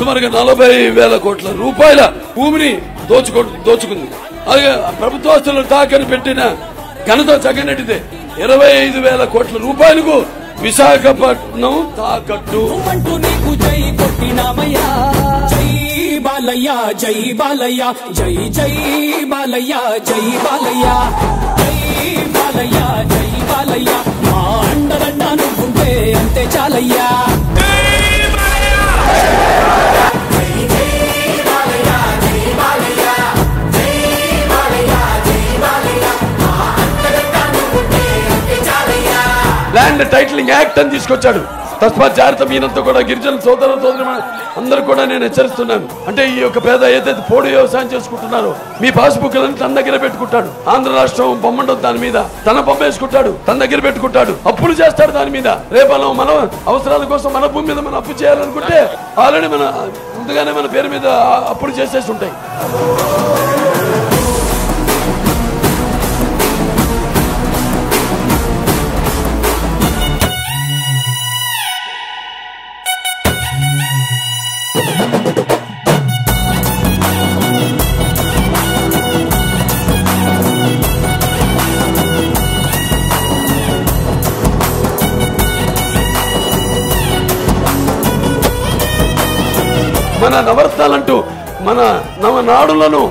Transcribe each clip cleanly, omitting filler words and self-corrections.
సుమారుగా 40,000 కోట్ల రూపాయల భూమిని దోచుకుంది. అలాగే ప్రభుత్వ ఆస్తులను తాకని పెట్టిన ఘనత జగన్ రెడ్డిదే. 25,000 కోట్ల రూపాయలకు విశాఖపట్నం తాకట్టు. బాలయ్య జై బాలయ్య జై జై బాలయ్య జై బాలయ్య జై బాలయ్య జై బాలయ్య మా అండదండ నువ్వుంటే అంతే చాలయ్యా. ల్యాండ్ టైటిలింగ్ యాక్ట్ అని తీసుకొచ్చాడు. తస్మాత్ జాగ్రత్త. మీరంతా కూడా గిరిజన సోదరు అందరూ కూడా నేను హెచ్చరిస్తున్నాను. అంటే ఈ యొక్క పేద ఏదైతే పోడు వ్యవసాయం చేసుకుంటున్నారో మీ పాస్బుక్లను తన దగ్గర పెట్టుకుంటాడు. ఆంధ్ర రాష్ట్రం బొమ్మండదు దాని మీద, తన బొమ్మ వేసుకుంటాడు, తన దగ్గర పెట్టుకుంటాడు, అప్పులు చేస్తాడు దాని మీద. రేపలో మన అవసరాల కోసం మన భూమి మీద మనం అప్పు చేయాలనుకుంటే ఆల్రెడీ మన ముందుగానే మన పేరు మీద అప్పులు చేసేసి ఉంటాయి. మన నవరత్నాలంటూ మన నవనాడులను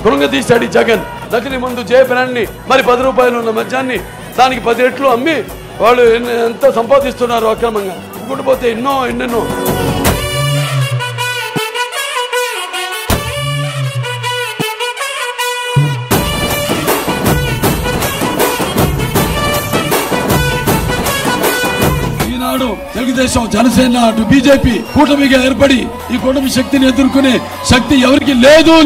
కృంగతీశాడు జగన్. నకిలీ మందు జయపెనాన్ని మరి 10 రూపాయలు ఉన్న మద్యాన్ని దానికి 10 రెట్లు అమ్మి వాళ్ళు ఎంత సంపాదిస్తున్నారు అక్రమంగా. ఇంకోటిపోతే ఎన్నెన్నో. తెలుగుదేశం, జనసేన, అటు బీజేపీ కూటమిగా ఏర్పడి ఈ కూటమి శక్తిని ఎదుర్కొనే శక్తి ఎవరికి లేదు.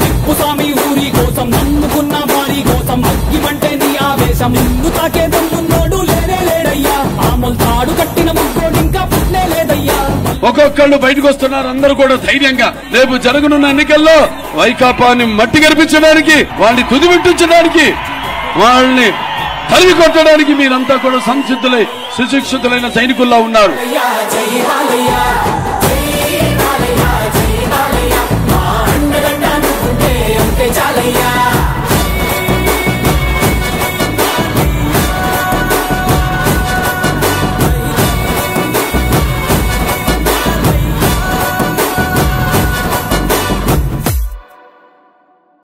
టిప్పుస్వామి ఊరి కోసం నమ్ముకున్న వారి కోసం అగ్గిమంటే నీ ఆవేశం. నిన్ను తాకే దమ్మున్నోడు లేడయ్యా. ఆమల్ తాడు కట్టిన ముగ్గోడు ఇంకా పుట్లే లేదయ్యా. ఒక్కొక్కళ్ళు బయటకు వస్తున్నారు అందరూ కూడా ధైర్యంగా. రేపు జరగనున్న ఎన్నికల్లో వైకాపాని మట్టి గర్పించడానికి, వాళ్ళని తుదిమిట్టించడానికి, వాళ్ళని తరిమి కొట్టడానికి మీరంతా కూడా సంసిద్ధులై సుశిక్షితులైన సైనికుల్లా ఉన్నారు.